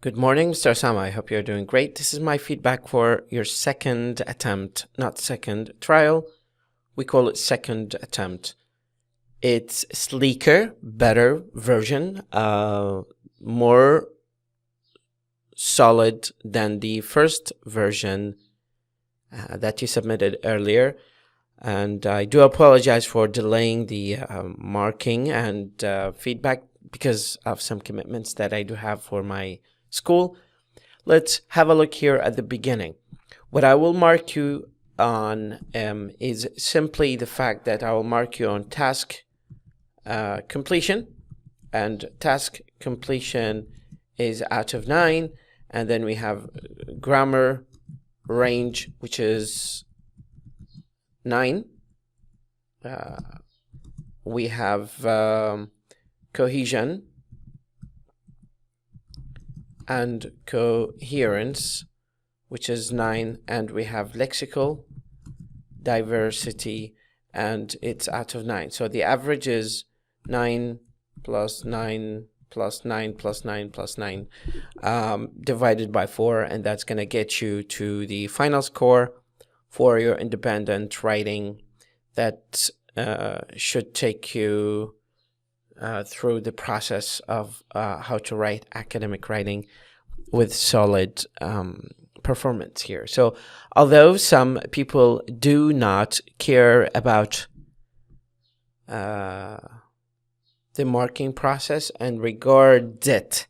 Good morning, Mr. Summa. I hope you're doing great. This is my feedback for your second attempt, not second trial. We call it second attempt. It's sleeker, better version, more solid than the first version that you submitted earlier. And I do apologize for delaying the marking and feedback because of some commitments that I do have for my school. Let's have a look here at the beginning. What I will mark you on is simply the fact that I will mark you on task completion, and task completion is out of 9, and then we have grammar range, which is 9. We have cohesion and coherence, which is 9, and we have lexical diversity, and it's out of 9. So the average is 9 plus 9 plus 9 plus 9 plus 9 divided by 4, and that's going to get you to the final score for your independent writing that should take you through the process of how to write academic writing with solid performance here. So although some people do not care about the marking process and regard it,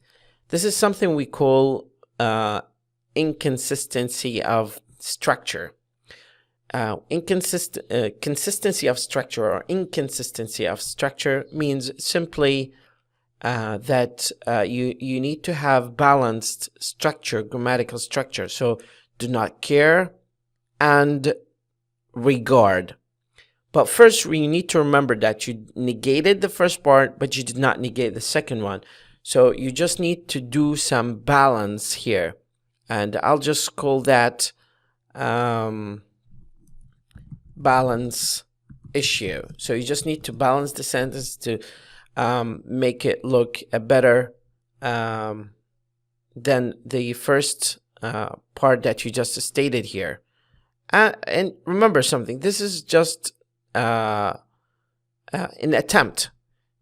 this is something we call inconsistency of structure. Consistency of structure or inconsistency of structure means simply that you need to have balanced structure, grammatical structure. So do not care and regard. But first, we need to remember that you negated the first part, but you did not negate the second one. So you just need to do some balance here. And I'll just call that balance issue. So you just need to balance the sentence to make it look better than the first part that you just stated here. And remember something, this is just an attempt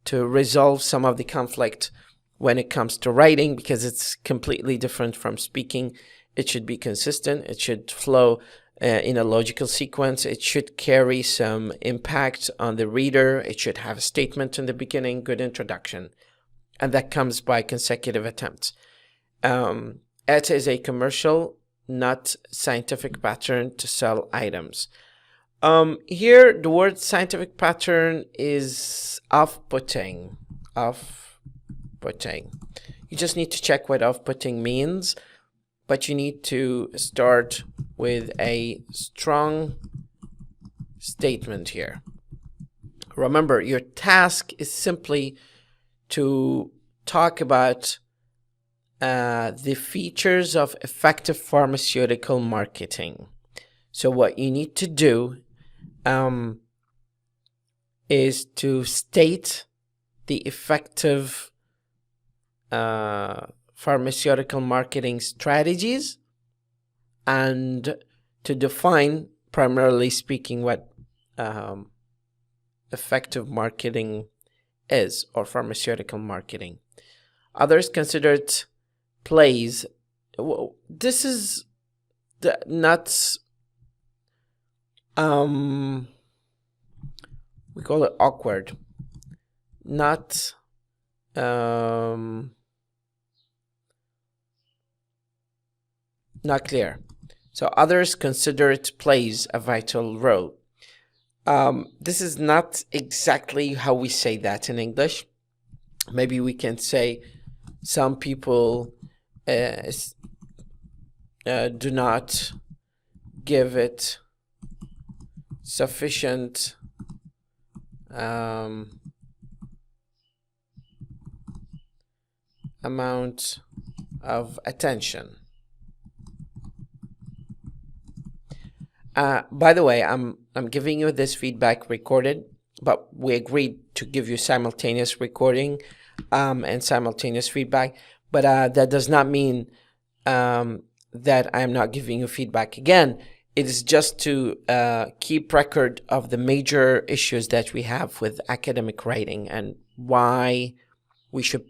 to resolve some of the conflict when it comes to writing, because it's completely different from speaking. It should be consistent, it should flow in a logical sequence, it should carry some impact on the reader, it should have a statement in the beginning, good introduction, and that comes by consecutive attempts. It is a commercial, not scientific pattern to sell items. Here the word scientific pattern is off-putting. Off-putting. You just need to check what off-putting means, but you need to start with a strong statement here. Remember, your task is simply to talk about the features of effective pharmaceutical marketing. So what you need to do is to state the effective pharmaceutical marketing strategies, and to define, primarily speaking, what effective marketing is, or pharmaceutical marketing. Others consider it plays. This is not we call it awkward, not not clear. So others consider it plays a vital role. This is not exactly how we say that in English. Maybe we can say some people do not give it sufficient amount of attention. By the way, I'm giving you this feedback recorded, but we agreed to give you simultaneous recording and simultaneous feedback. But that does not mean that I'm not giving you feedback. Again, it is just to keep record of the major issues that we have with academic writing and why we should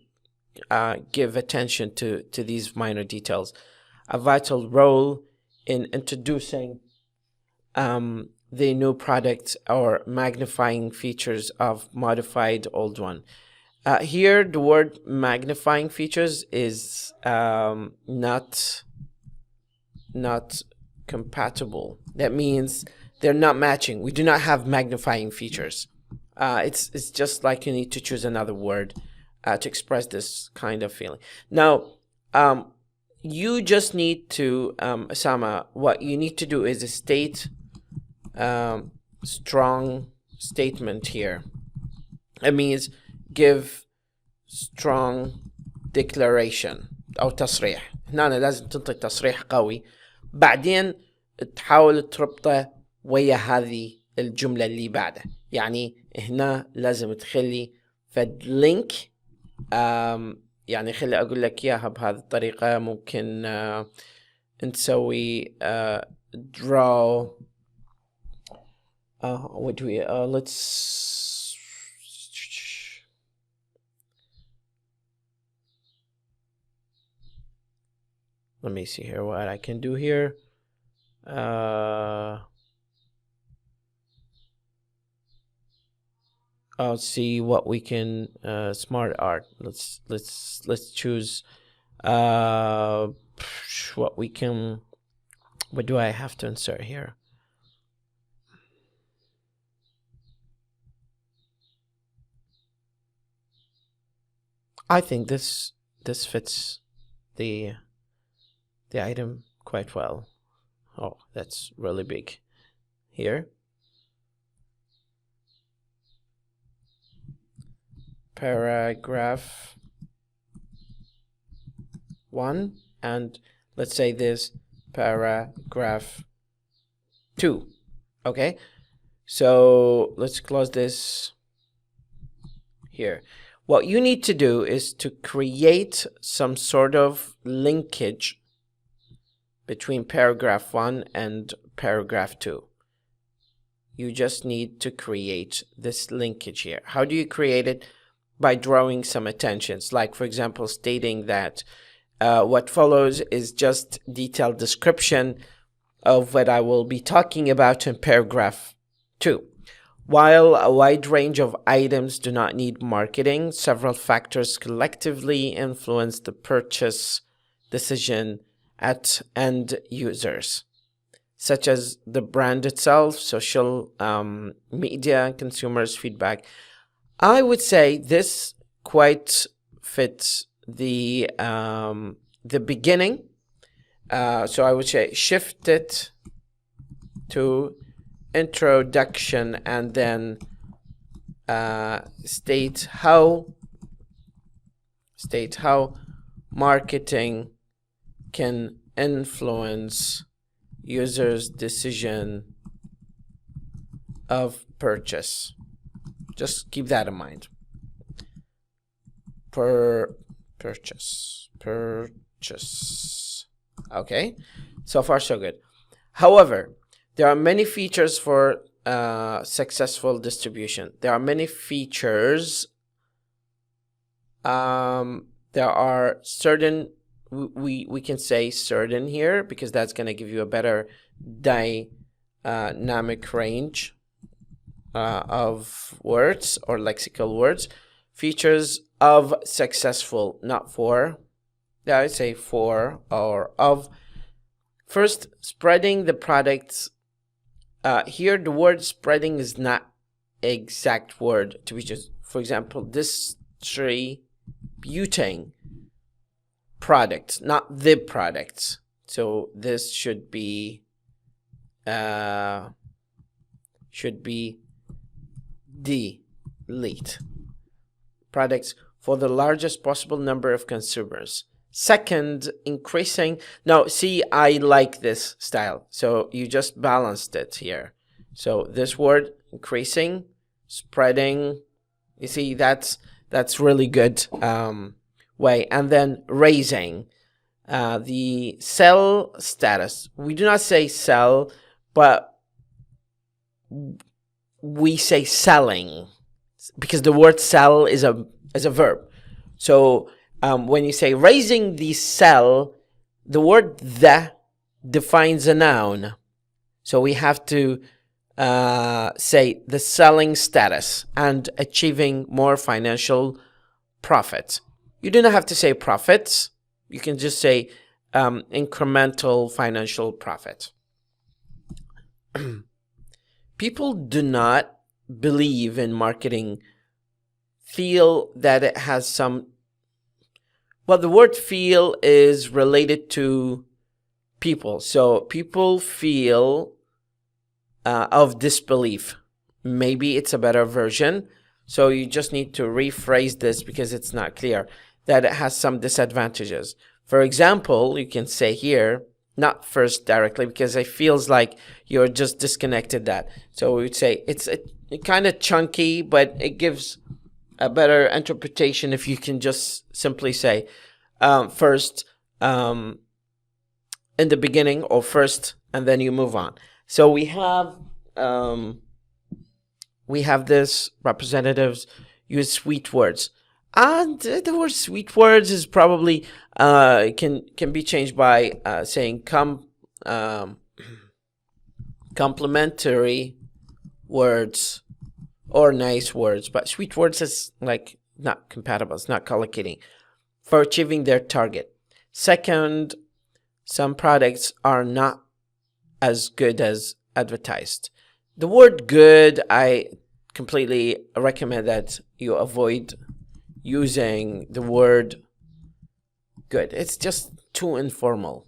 give attention to these minor details. A vital role in introducing the new product or magnifying features of modified old one. Here, the word magnifying features is not compatible. That means they're not matching. We do not have magnifying features. It's just like you need to choose another word to express this kind of feeling. Now, you just need to, Sama, what you need to do is a state strong statement here. It means give strong declaration أو تصريح. هنا لازم تنطق تصريح قوي بعدين تحاول تربطه ويا هذه الجملة اللي بعدها. يعني هنا لازم تخلي فد لينك، يعني خلي أقول لك إياها بهذه الطريقة. ممكن نسوي draw what do we let's let me see here what I can do here. I'll see what we can smart art. Let's choose what we can. What do I have to insert here? I think this fits the item quite well. Oh, that's really big here. Paragraph 1, and let's say this paragraph 2. Okay, so let's close this here. What you need to do is to create some sort of linkage between paragraph 1 and paragraph 2. You just need to create this linkage here. How do you create it? By drawing some attentions, like for example stating that what follows is just detailed description of what I will be talking about in paragraph 2. While a wide range of items do not need marketing, several factors collectively influence the purchase decision at end users, such as the brand itself, social media, consumers' feedback. I would say this quite fits the beginning. So I would say shift it to introduction and then state how marketing can influence users' decision of purchase. Just keep that in mind. Purchase. Okay, so far so good. However, there are many features for successful distribution. There are many features. There are certain, we can say certain here because that's going to give you a better dynamic range of words or lexical words. Features of successful, not for. Yeah, I would say for or of. First, spreading the products. Here, the word spreading is not exact word to be just. For example, distributing products, not the products. So this should be delete products for the largest possible number of consumers. Second, increasing. Now, see, I like this style. So you just balanced it here. So this word, increasing, spreading. You see, that's That's really good way. And then raising the sell status. We do not say sell, but we say selling, because the word sell is a verb. So when you say raising the sell, the word the defines a noun. So we have to say the selling status and achieving more financial profit. You do not have to say profits. You can just say incremental financial profit. People do not believe in marketing, feel that it has some, well, the word feel is related to people. So people feel of disbelief. Maybe it's a better version. So you just need to rephrase this because it's not clear, that it has some disadvantages. For example, you can say here, not first directly, because it feels like you're just disconnected that. So we would say it's kind of chunky, but it gives a better interpretation if you can just simply say first in the beginning, or first, and then you move on. So we have this representatives use sweet words. And the word sweet words is probably can be changed by saying complimentary words or nice words. But sweet words is like not compatible. It's not collocating for achieving their target. Second, some products are not as good as advertised. The word good, I completely recommend that you avoid using the word good. It's just too informal.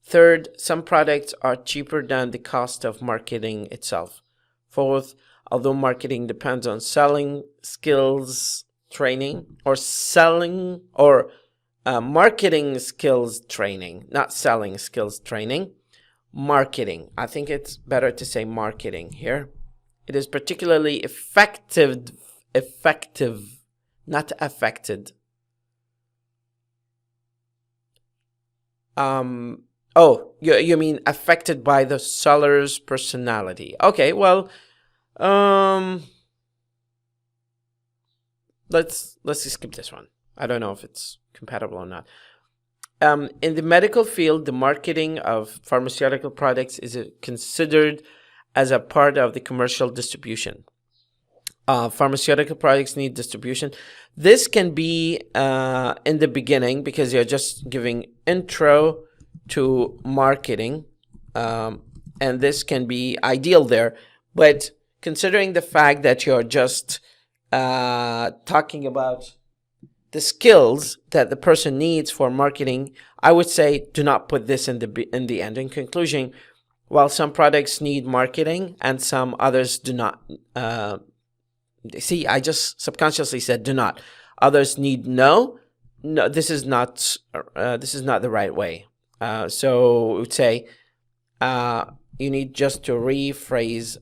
Third, some products are cheaper than the cost of marketing itself. Fourth, although marketing depends on selling skills training, or marketing skills training, not selling skills training. Marketing, I think it's better to say marketing here. It is particularly effective, not affected. Oh, you mean affected by the seller's personality. Okay, well, let's skip this one. I don't know if it's compatible or not. In the medical field, the marketing of pharmaceutical products is considered as a part of the commercial distribution. Pharmaceutical products need distribution. This can be in the beginning, because you're just giving intro to marketing, and this can be ideal there. But considering the fact that you're just talking about the skills that the person needs for marketing, I would say do not put this in the end. In conclusion, while some products need marketing and some others do not, see, I just subconsciously said do not. Others need no. This is not the right way. So we would say you need just to rephrase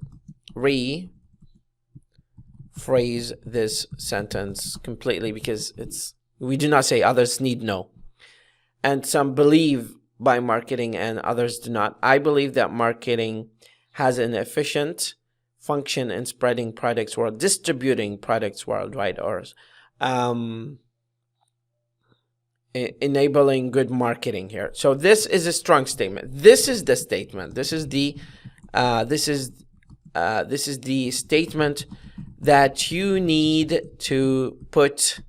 this sentence completely, because we do not say others need no. And some believe by marketing and others do not. I believe that marketing has an efficient function in spreading products or distributing products worldwide, or enabling good marketing here. So this is a strong statement. This is the statement. This is the statement that you need to put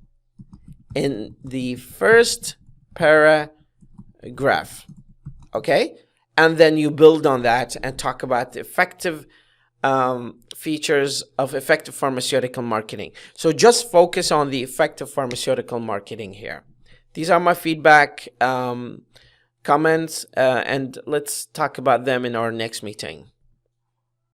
in the first paragraph, okay? And then you build on that and talk about the effective features of effective pharmaceutical marketing. So just focus on the effective pharmaceutical marketing here. These are my feedback comments, and let's talk about them in our next meeting.